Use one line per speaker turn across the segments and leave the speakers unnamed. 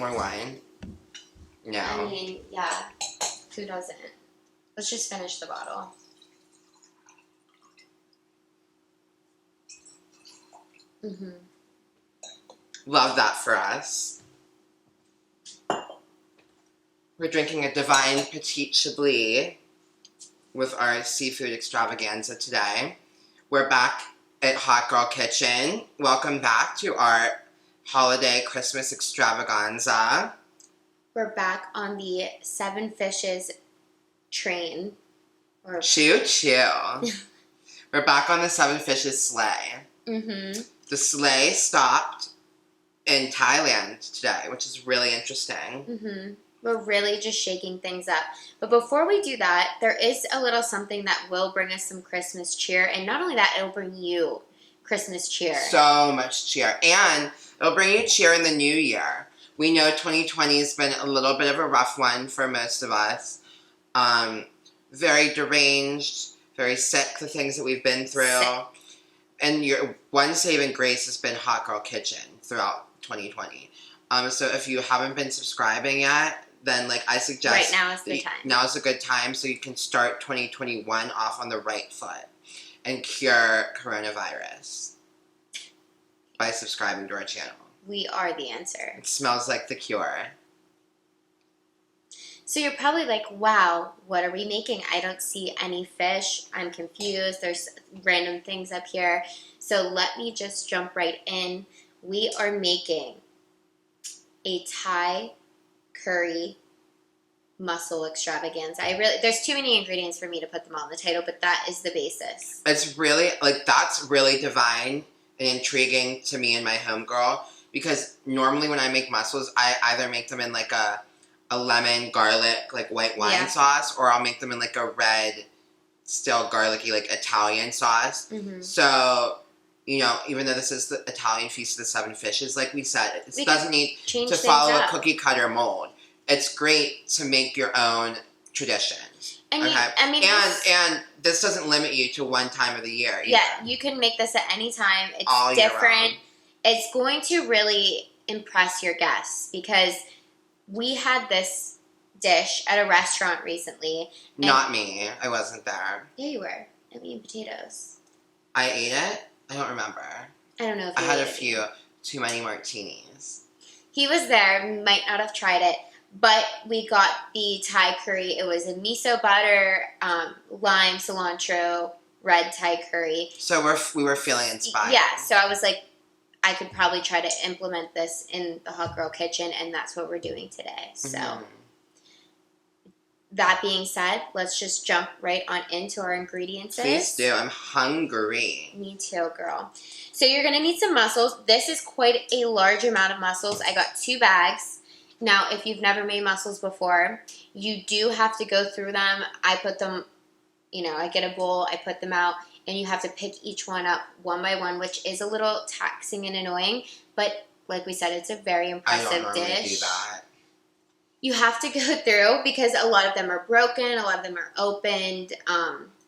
more wine? No.
I mean, yeah. Who doesn't? Let's just finish the bottle. Mm-hmm.
Love that for us. We're drinking a Divine Petite Chablis with our seafood extravaganza today. We're back at Hot Girl Kitchen. Welcome back to our holiday Christmas extravaganza.
We're back on the 7 Fishes train. Or
Choo choo. We're back on the 7 Fishes sleigh.
Mm-hmm.
The sleigh stopped in Thailand today, which is really interesting.
Mm-hmm. We're really just shaking things up. But before we do that, there is a little something that will bring us some Christmas cheer. And not only that, it'll bring you Christmas cheer.
So much cheer. And it'll bring you cheer in the new year. We know 2020 has been a little bit of a rough one for most of us. Very deranged, very sick, the things that we've been through.
Sick.
And your one saving grace has been Hot Girl Kitchen throughout 2020. So if you haven't been subscribing yet, then like I suggest
right now is the time.
Now is a good time so you can start 2021 off on the right foot and cure coronavirus by subscribing to our channel.
We are the answer.
It smells like the cure.
So you're probably like, wow, what are we making? I don't see any fish. I'm confused. There's random things up here. So let me just jump right in. We are making a Thai curry mussel extravaganza. There's too many ingredients for me to put them all in the title, but that is the basis.
It's really, like, that's really divine and intriguing to me and my homegirl, because normally when I make mussels, I either make them in like a lemon garlic, like white wine sauce, or I'll make them in like a red, still garlicky, like Italian sauce.
Mm-hmm.
So, you know, even though this is the Italian Feast of the 7 Fishes, like we said, it doesn't need to follow a cookie cutter mold. It's great to make your own traditions.
And
okay? And this doesn't limit you to one time of the year either.
Yeah, you can make this at any time. It's
all year
different.
round.
It's going to really impress your guests because we had this dish at a restaurant recently.
Not me. I wasn't there.
Yeah, you were. And we ate potatoes.
I ate it? I don't remember.
I don't know if
I had a few too many martinis.
He was there, might not have tried it, but we got the Thai curry. It was a miso butter, lime, cilantro, red Thai curry.
So we were feeling inspired.
Yeah, so I was like, I could probably try to implement this in the Hot Girl Kitchen, and that's what we're doing today. So, that being said, let's just jump right on into our ingredients.
Please do. I'm hungry.
Me too, girl. So you're going to need some mussels. This is quite a large amount of mussels. I got 2 bags. Now, if you've never made mussels before, you do have to go through them. I put them, I get a bowl, I put them out, and you have to pick each one up one by one, which is a little taxing and annoying. But like we said, it's a very impressive dish.
I don't normally do that.
You have to go through because a lot of them are broken, a lot of them are opened.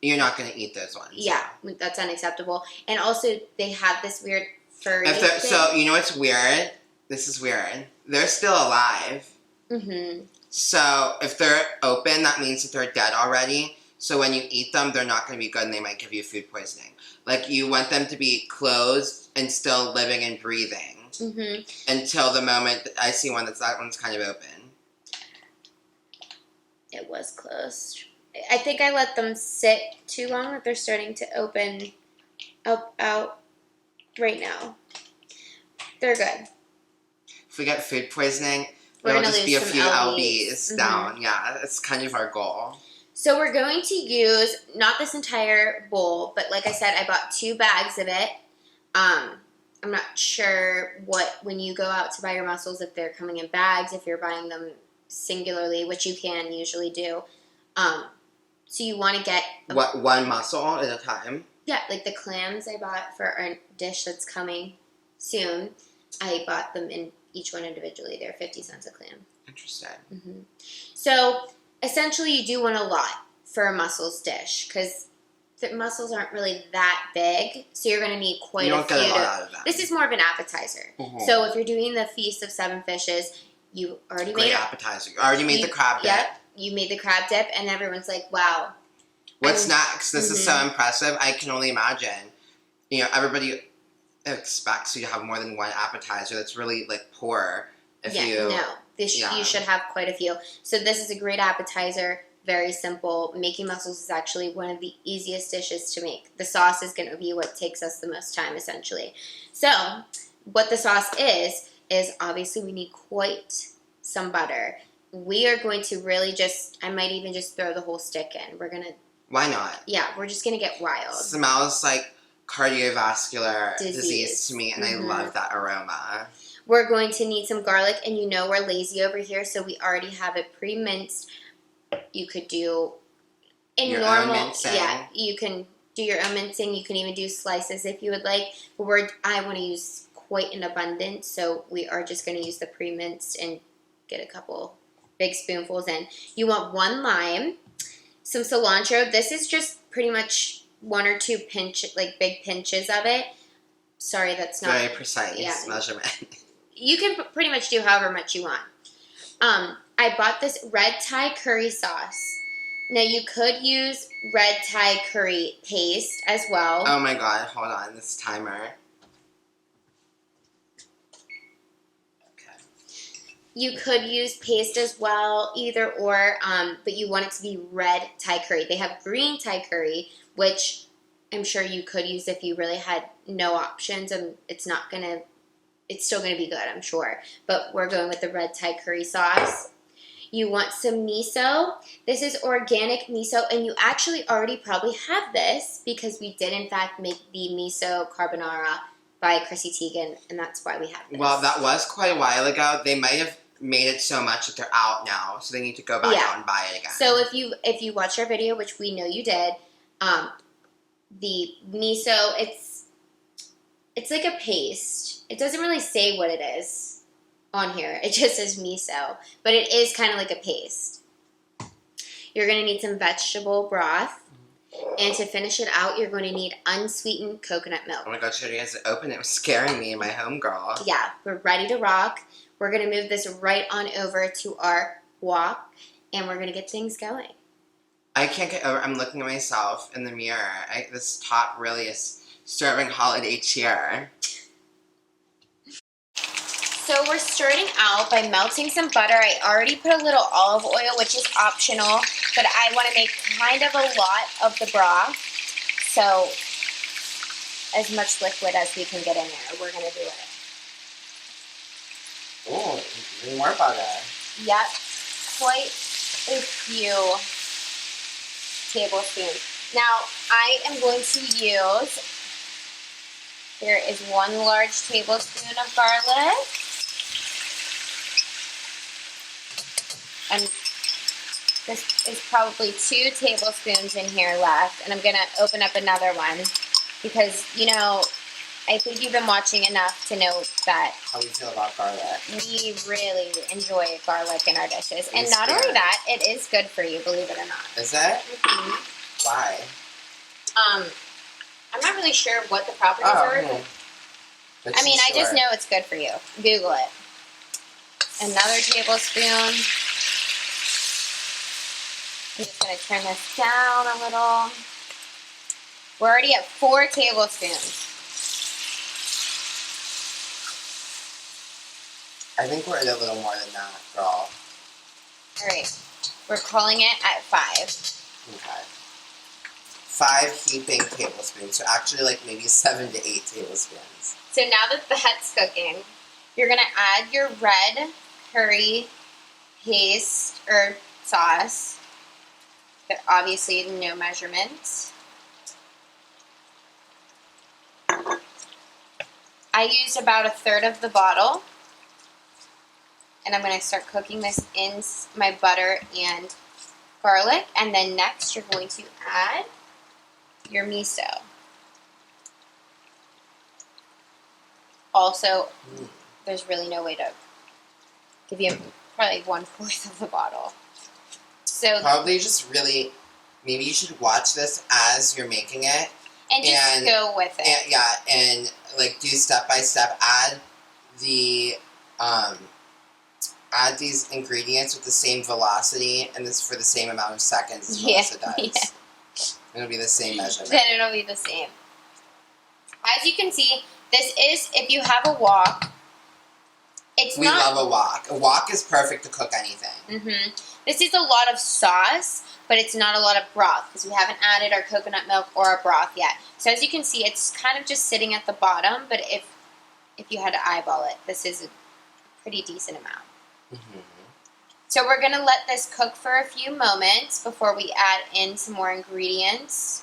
You're not going to eat those ones.
Yeah, that's unacceptable. And also, they have this weird furry thing.
So, you know what's weird? This is weird. They're still alive.
Mm-hmm.
So, if they're open, that means that they're dead already. So, when you eat them, they're not going to be good and they might give you food poisoning. Like, you want them to be closed and still living and breathing until the moment that I see that one's kind of open.
It was closed. I think I let them sit too long that they're starting to open out right now. They're good.
If we get food poisoning,
We're
there'll just be a
some
few
LBs.
LBs down. Yeah, that's kind of our goal.
So we're going to use, not this entire bowl, but like I said, I bought 2 bags of it. I'm not sure when you go out to buy your mussels, if they're coming in bags, if you're buying them singularly, which you can usually do. So you want to get...
one mussel at a time?
Yeah, like the clams I bought for our dish that's coming soon. I bought them in each one individually. They're 50 cents a clam.
Interesting.
Mm-hmm. So essentially you do want a lot for a mussels dish because the mussels aren't really that big. So you're going to need quite a few.
You don't get a lot out of that.
This is more of an appetizer. Mm-hmm. So if you're doing the Feast of 7 Fishes, You already
Great
made it.
appetizer. You already made the crab dip.
Yep, you made the crab dip, and everyone's like, wow.
What's next? This is so impressive. I can only imagine. You know, everybody expects you to have more than one appetizer. That's really, like, poor. You
should have quite a few. So this is a great appetizer. Very simple. Making mussels is actually one of the easiest dishes to make. The sauce is going to be what takes us the most time, essentially. So what the sauce is obviously we need quite some butter. We are going to really I might even just throw the whole stick in. We're going to...
Why not?
Yeah, we're just going to get wild.
Smells like cardiovascular disease to me, and I love that aroma.
We're going to need some garlic, and you know we're lazy over here, so we already have it pre-minced. You could do
your own mincing.
Yeah, you can do your own mincing. You can even do slices if you would like. But I want to use quite an abundance, so we are just going to use the pre-minced and get a couple big spoonfuls in. You want 1 lime, some cilantro. This is just pretty much 1 or 2 big pinches of it. Sorry, that's not
very precise measurement.
You can pretty much do however much you want. I bought this red Thai curry sauce. Now, you could use red Thai curry paste as well.
Oh my god, hold on, this timer. Okay.
You could use paste as well, either or, but you want it to be red Thai curry. They have green Thai curry, which I'm sure you could use if you really had no options, and it's still going to be good, I'm sure. But we're going with the red Thai curry sauce. You want some miso. This is organic miso, and you actually already probably have this because we did, in fact, make the miso carbonara by Chrissy Teigen, and that's why we have this.
Well, that was quite a while ago. They might have made it so much that they're out now, so they need to go back out and buy it again.
So if you watched our video, which we know you did, the miso, it's like a paste. It doesn't really say what it is on here. It just says miso, but it is kind of like a paste. You're going to need some vegetable broth, and to finish it out, you're going to need unsweetened coconut milk.
Oh my god, she already has it open. It was scaring me, my homegirl.
Yeah, we're ready to rock. We're going to move this right on over to our wok, and we're going to get things going.
I can't get over, I'm looking at myself in the mirror. This top really is serving holiday cheer.
So we're starting out by melting some butter. I already put a little olive oil, which is optional, but I want to make kind of a lot of the broth. So as much liquid as we can get in there, we're going to do it.
Ooh, more butter.
Yep, quite a few tablespoons. Now, I am going to use, there is 1 large tablespoon of garlic. And this is probably 2 tablespoons in here left. And I'm going to open up another one because, you know, I think you've been watching enough to know that
how we feel about garlic.
We really enjoy garlic in our dishes. And not only that, it is good for you, believe it or not.
Is it? Mm-hmm. Why?
I'm not really sure what the properties are. I mean, I just know it's good for you. Google it. Another tablespoon. I'm just going to turn this down a little. We're already at 4 tablespoons.
I think we're at a little more than that, girl.
Alright. We're calling it at 5.
Okay. 5 heaping tablespoons. So actually like maybe 7 to 8 tablespoons.
So now that that's cooking, you're going to add your red curry paste or sauce. But obviously no measurements. I used about 1/3 of the bottle. And I'm going to start cooking this in my butter and garlic. And then next you're going to add your miso. Also, there's really no way to give you probably 1/4 of the bottle. So
probably just really, maybe you should watch this as you're making it.
And just go with it.
And like do step by step. Add add these ingredients with the same velocity and this for the same amount of seconds as Melissa does. Yeah. It'll be the same measurement.
Then it'll be the same. As you can see, this is, if you have a wok, we
love a wok. A wok is perfect to cook anything.
This is a lot of sauce, but it's not a lot of broth because we haven't added our coconut milk or our broth yet. So as you can see, it's kind of just sitting at the bottom, but if you had to eyeball it, this is a pretty decent amount. So we're going to let this cook for a few moments before we add in some more ingredients.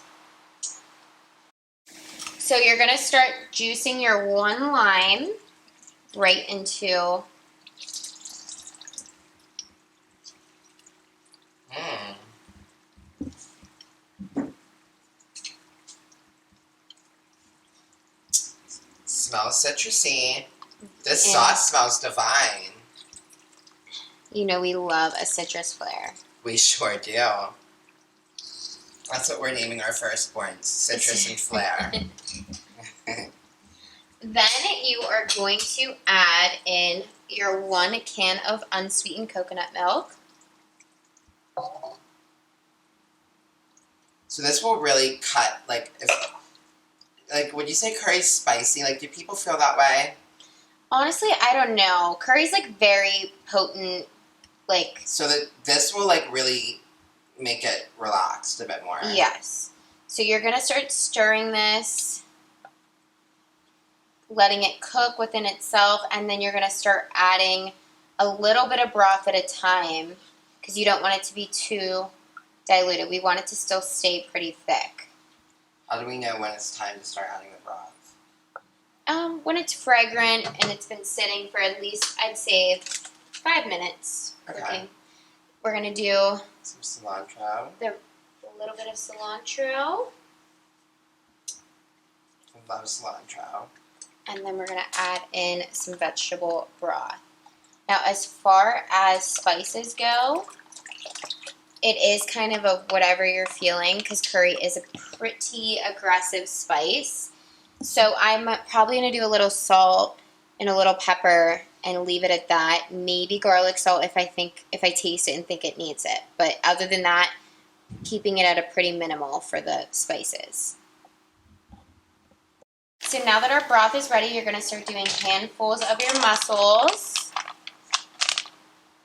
So you're going to start juicing your 1 lime right into
Smells citrusy. This sauce smells divine.
You know we love a citrus flair.
We sure do. That's what we're naming our firstborn, Citrus and Flair.
Then you are going to add in your 1 can of unsweetened coconut milk.
So this will really cut, like, would you say curry's spicy? Like, do people feel that way?
Honestly, I don't know. Curry's, like, very potent, like...
So that this will, like, really make it relaxed a bit more.
Yes. So you're going to start stirring this, letting it cook within itself, and then you're going to start adding a little bit of broth at a time because you don't want it to be too diluted. We want it to still stay pretty thick.
How do we know when it's time to start adding the broth?
When it's fragrant and it's been sitting for at least, I'd say, 5 minutes.
Okay.
We're going to do
some cilantro.
A little bit of cilantro.
I love cilantro.
And then we're going to add in some vegetable broth. Now, as far as spices go, it is kind of a whatever you're feeling because curry is a pretty aggressive spice. So I'm probably going to do a little salt and a little pepper and leave it at that. Maybe garlic salt if I taste it and think it needs it. But other than that, keeping it at a pretty minimal for the spices. So now that our broth is ready, you're going to start doing handfuls of your mussels.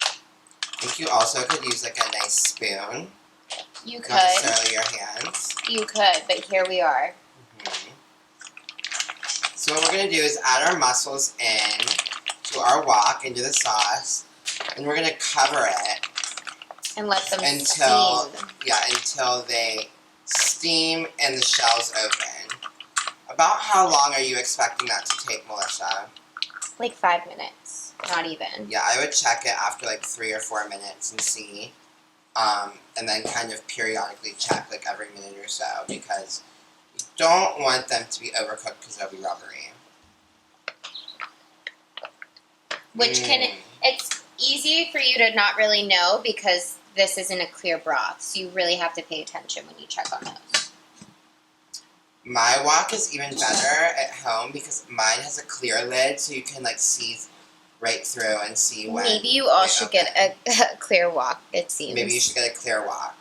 I think you also could use like a nice spoon.
You could.
Not necessarily your hands.
You could, but here we are.
So what we're going to do is add our mussels in to our wok, into the sauce, and we're going to cover it.
And let them
steam.
Yeah,
until they steam and the shells open. About how long are you expecting that to take, Melissa?
Like 5 minutes, not even.
Yeah, I would check it after like 3 or 4 minutes and see. And then kind of periodically check like every minute or so because you don't want them to be overcooked because they'll be rubbery.
It's easy for you to not really know because this isn't a clear broth, so you really have to pay attention when you check on those.
My wok is even better at home because mine has a clear lid, so you can like see right through and see when.
Maybe you all should get a clear wok, it seems.
Maybe you should get a clear wok.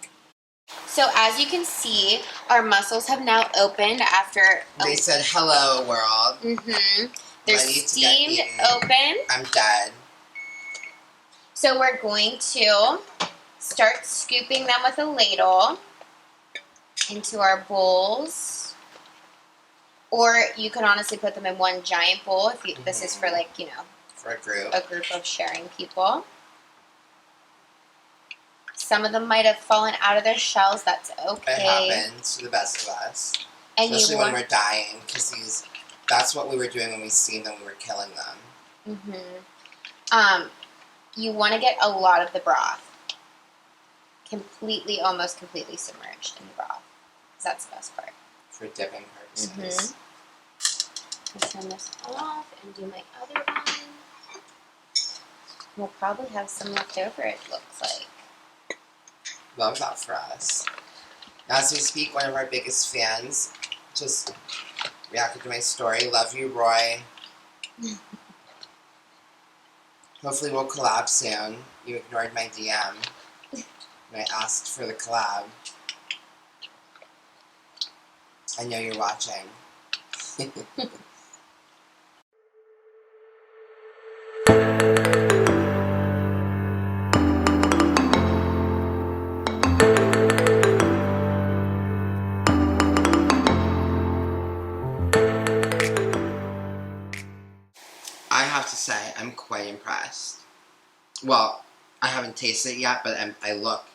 So as you can see, our mussels have now opened after...
They said, hello, world.
They're steamed open.
I'm dead.
So we're going to start scooping them with a ladle into our bowls. Or you can honestly put them in one giant bowl if you, this is for like, you know,
for a group
of sharing people. Some of them might have fallen out of their shells. That's okay.
It happens to the best of us.
And
especially when we're dying, because that's what we were doing when we steamed them. We were killing them.
You want to get a lot of the broth. Almost completely submerged in the broth. Because that's the best part.
For dipping purposes.
I'll turn this off and do my other one. We'll probably have some left over, it looks like.
Love that for us. As we speak, one of our biggest fans just reacted to my story. Love you, Roy. Hopefully we'll collab soon. You ignored my DM when I asked for the collab. I know you're watching. I have to say, I'm quite impressed. Well, I haven't tasted it yet, but I look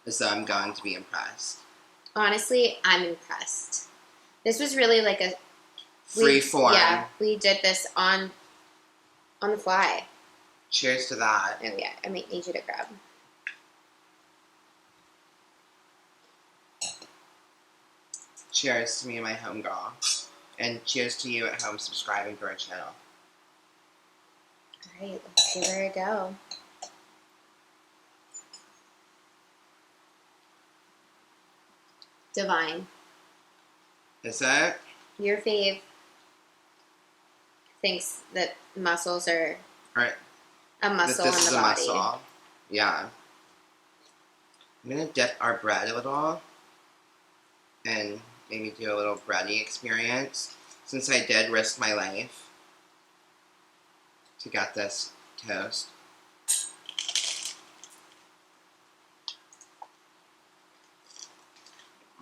as though I'm going to be impressed.
Honestly, I'm impressed. This was really like a
Free form.
Yeah, we did this on the fly.
Cheers to that.
Oh yeah, I might need you to grab.
Cheers to me and my homegirl. And cheers to you at home subscribing to our channel.
Alright, let's give her a go. Divine.
Is it?
Your fave thinks that muscles are
Alright.
a muscle in the body.
This is a muscle. Yeah. I'm gonna dip our bread a little and maybe do a little bready experience since I did risk my life to get this toast.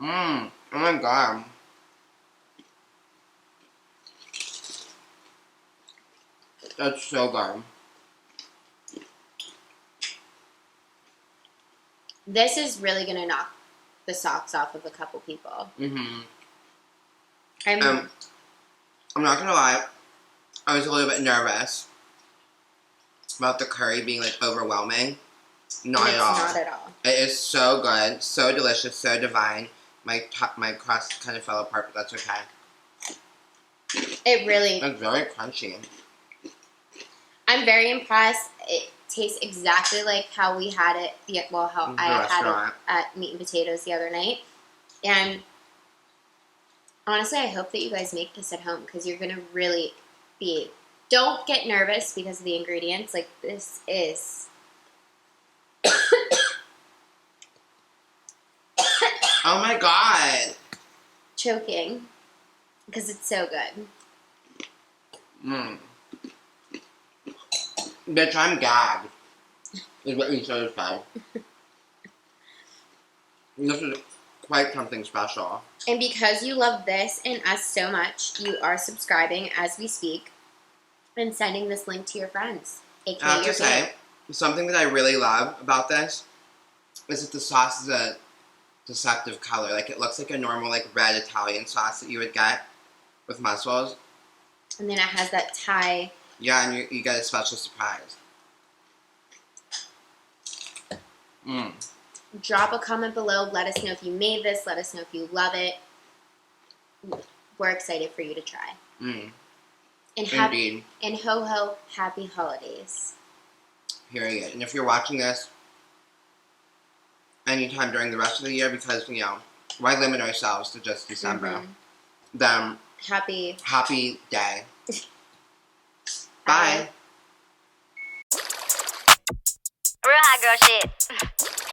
Oh my god. That's so good.
This is really gonna knock the socks off of a couple people.
I'm not gonna lie, I was a little bit nervous about the curry being like overwhelming. Not at all.
Not at all.
It is so good, so delicious, so divine. My crust kind of fell apart, but that's okay.
It really.
It's very crunchy.
I'm very impressed. It tastes exactly like how we had it. How I had it at Meat and Potatoes the other night. And honestly, I hope that you guys make this at home because you're gonna really be. Don't get nervous because of the ingredients. Like this is.
Oh my god!
Choking because it's so good.
Bitch, I'm gagged. Is what you should have said. This is quite something special.
And because you love this and us so much, you are subscribing as we speak and sending this link to your friends.
I have to say, something that I really love about this is that the sauce is a deceptive color. Like, it looks like a normal, like, red Italian sauce that you would get with mussels.
And then it has that Thai.
Yeah, and you get a special surprise.
Drop a comment below. Let us know if you made this. Let us know if you love it. We're excited for you to try. And
Indeed.
And ho-ho, happy holidays.
Period. And if you're watching this anytime during the rest of the year, because, you know, why limit ourselves to just December? Then happy day. Bye.
Real hot girl shit.